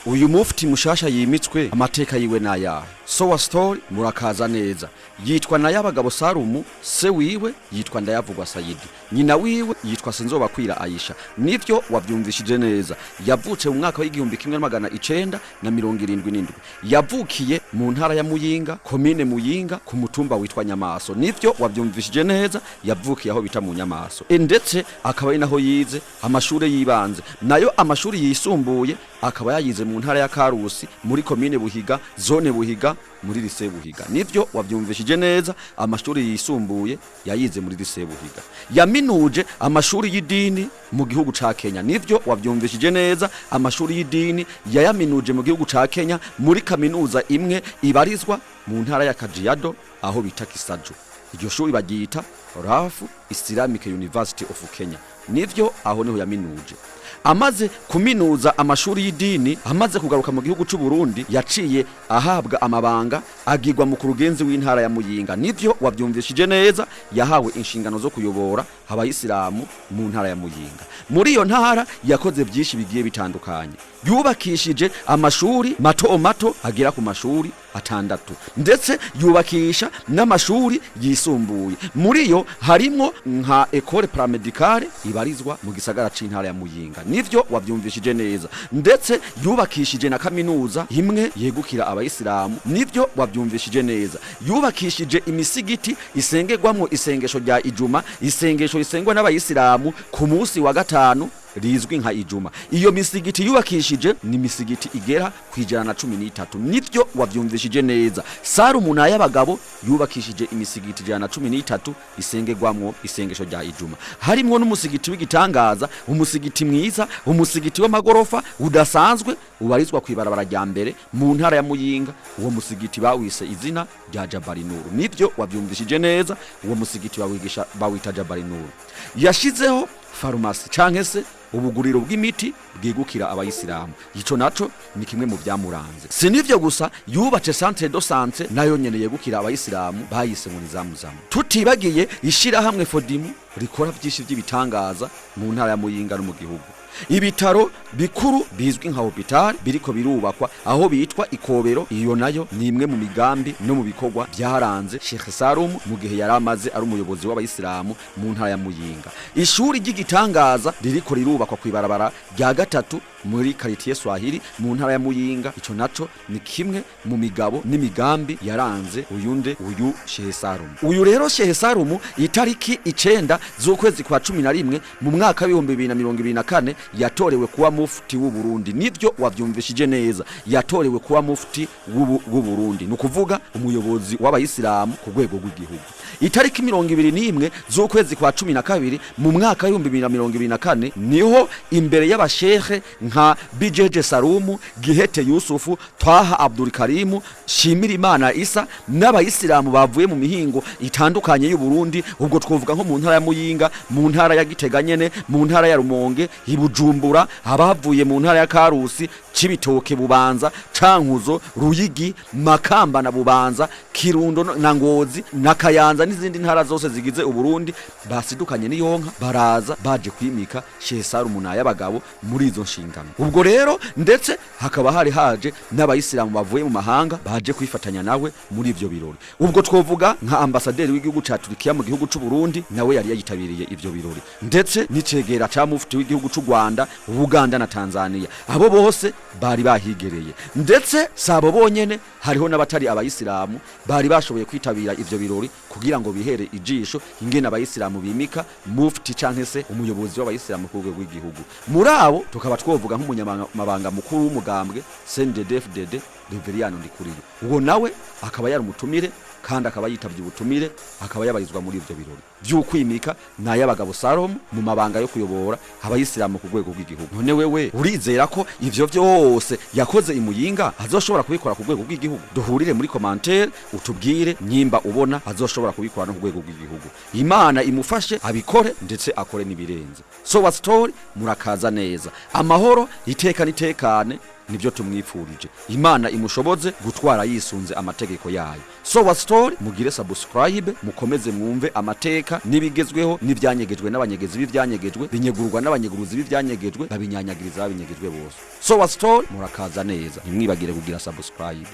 uyu mufti mushasha yimitswe amateka yiwe naya Sowa story murakaza neza yitwa Nayabagabo Salumu, se wiwe yitwa Ndayavugwa Sayidi, nyina wiwe yitwa Sinzobakwira Aisha. Nivyo wavyumvishije neza. Yavuce mu mwaka w'igihumbi 1977. Yavukiye mu ntara ya Muyinga, komine Muyinga, ku mutumba witwa Nyamaso. Nivyo wavyumvishije neza. Yavukiye aho bita mu Nyamaso. Ndetse akaba ari naho yize amashure yibanze, nayo amashuri yisumbuye akaba yayize mu ntara ya Karusi, muri komine Buhiga, zone Buhiga, muri lise Buhiga. Nivyo wavyumvishije neza. Amashuri yisumbuye yayize muri lise Buhiga. Yaminuje amashuri y'idini mu gihugu ca Kenya. Nivyo wavyumvishije neza. Amashuri y'idini yayaminuje mu gihugu ca Kenya, muri kaminuza imwe ibarizwa mu ntara ya Kajiado aho bita Kisaju. Iryo shuri bagita Rafu Islamic University of Kenya. Nivyo aho niho yaminuje. Amaze kuminuza amashuri y'idini, amaze kugaruka mu gihugu c'u Burundi, yaciye ahabwa amabanga agirwa mu kurugenzi w'intara ya Muyinga. Nivyo wavyumvishije neza. Yahawe inshingano zo kuyobora abayisilamu mu ntara ya Muyinga. Muri iyo ntara yakoze byinshi bigiye bitandukanye. Yubakishije amashuri mato mato agera ku mashuri 6, ndetse yubakisha n'amashuri yisumbuye. Muri yo harimo nka ekole paramedicale ibarizwa mu gisagara c'intara ya Muyinga. Nivyo wavyumvishije neza. Ndetse yubakishije na kaminuza imwe yegukira abayisilamu. Nivyo wavyumvishije neza. Yubakishije imisigiti isengerwamwo isengesho rya Ijuma, isengesho risengwa n'abayisilamu ku munsi wa gatanu rizwi nka Ijuma. Iyo misigiti yubakishije ni misigiti igera ku 113. Nivyo wavyumvishije neza. Salumu Nayabagabo yubakishije imisigiti 113 isengerwamwo isengesho rya Ijuma. Harimwo n'umusigiti w'igitangaza, umusigiti mwiza, umusigiti w'amagorofa udasanzwe ubarizwa kwibarabara rya mbere mu ntara ya Muyinga. Uwo musigiti bawise izina rya Jabari Nuru. Nivyo wavyumvishije neza. Uwo musigiti bawita Jabari Nuru. Yashizeho farumasi canke se ubuguriro bw'imiti bwegukira abayisilamu. Ico naco ni kimwe mu byamuranze. Sinivyo gusa, yubace centre de santé nayo nyene yegukira abayisilamu, bayise muri Zamuzamu. Tutibagiye ishira hamwe Fodimu rikora byinshi by'ibitangaza mu ntara ya Muyinga no mu gihugu. Ibitaro bikuru bizwi nka hospital biriko birubakwa aho bitwa Ikobero. Iyo nayo ni imwe mu migambi no mu bikorwa byaharanze Sheikh Salum mu gihe yaramaze ari umuyobozi w'abayisilamu mu ntara ya Muyinga. Ishuri ry'igitangaza ririko rirubakwa kwibarabara rya 3 muri quartier Swahili mu ntara ya Muyinga. Ico naco ni kimwe mu migabo n'imigambi yaranze uyu Sheikh Salum. Uyu rero Sheikh Salum itariki 9 z'ukwezi kwa 11 mu mwaka wa 2024 yatorewe kuwa mufti w'u Burundi. Nivyo wavyumvishije neza. Yatorewe kuwa mufti w'u Burundi, nukuvuga umuyobozi w'abayisilamu ku rwego rw'igihugu. Itariki 21 z'ukwezi kwa 12 mu mwaka wa 2024 niho imbere y'abashehe nka Bijeje Salumu, Gihete Yusufu, Twaha Abdul Karimu, Shimirimana Isa n'abayisilamu bavuye mu mihingo itandukanye y'u Burundi. Ubwo twovuga nko mu ntara ya Muyinga, mu ntara ya Gitega nyene, mu ntara ya Rumonge, Bujumbura, abavuye mu ntara ya Karusi, Cibitoke, Bubanza, Cankuzo, Ruyigi, Makamba na Bubanza, Kirundo na Ngozi na Kayanza n'izindi ntara zose zigize u Burundi, basidukanye n'iyonka baraza baje kwimika Sheikh Salum Nayabagabo muri izo nshingano. Ubwo rero ndetse hakaba haje n'abayisilamu bavuye mu mahanga baje kwifatanya nawe muri ivyo birori. Ubwo twovuga nka ambasaderi w'igihugu ca Turkiya mu gihugu c'u Burundi, nawe yari yayitabiriye ivyo birori, ndetse n'icegera ca mufti w'igihugu c'u Rwanda, Uganda na Tanzania. Abo bose bari bahigereye. Ndetse sabo bonyene, hariho n'abatari abayisilamu bari bashoboye kwitabira ivyo birori kugira ngo bihere ijisho ingene abayisilamu bimika mufti canke se umuyobozi w'abayisilamu ku rwego rw'igihugu. Muri abo tukaba twovuga nk'umunyamabanga mukuru w'umugambwe CNDD-FDD Reveriyano Ndikuriyo. Uwo nawe akaba yari umutumire kandi akaba yitavye ubutumire, akaba yabarizwa muri ivyo birori by'ukwimika Nayabagabo Salum mu mabanga yo kuyobora abayisilamu ku rwego rw'igihugu. None wewe urizera ko ivyo byose yakoze imuyinga azoshobora kubikora ku rwego rw'igihugu? Duhurire muri commentaire utubwire nyimba ubona azoshobora kubikora no ku rwego rw'igihugu. Imana imufashe abikore ndetse akore nibirenze. Sowa story murakaza neza. Amahoro itekane nivyo tumwifurije. Imana imushoboze gutwara yisunze amategeko yayo. Sowa Story mugire subscribe, mukomeze mwumve amateka nibigezweho n'ivyanyegejwe n'abanyegezi b'ivyanyegejwe, binyegurwa n'abanyeguruzi b'ivyanyegejwe, babinyanyagiriza babinyegejwe bose. Sowa Story murakaza neza, ntimwibagire kugira subscribe.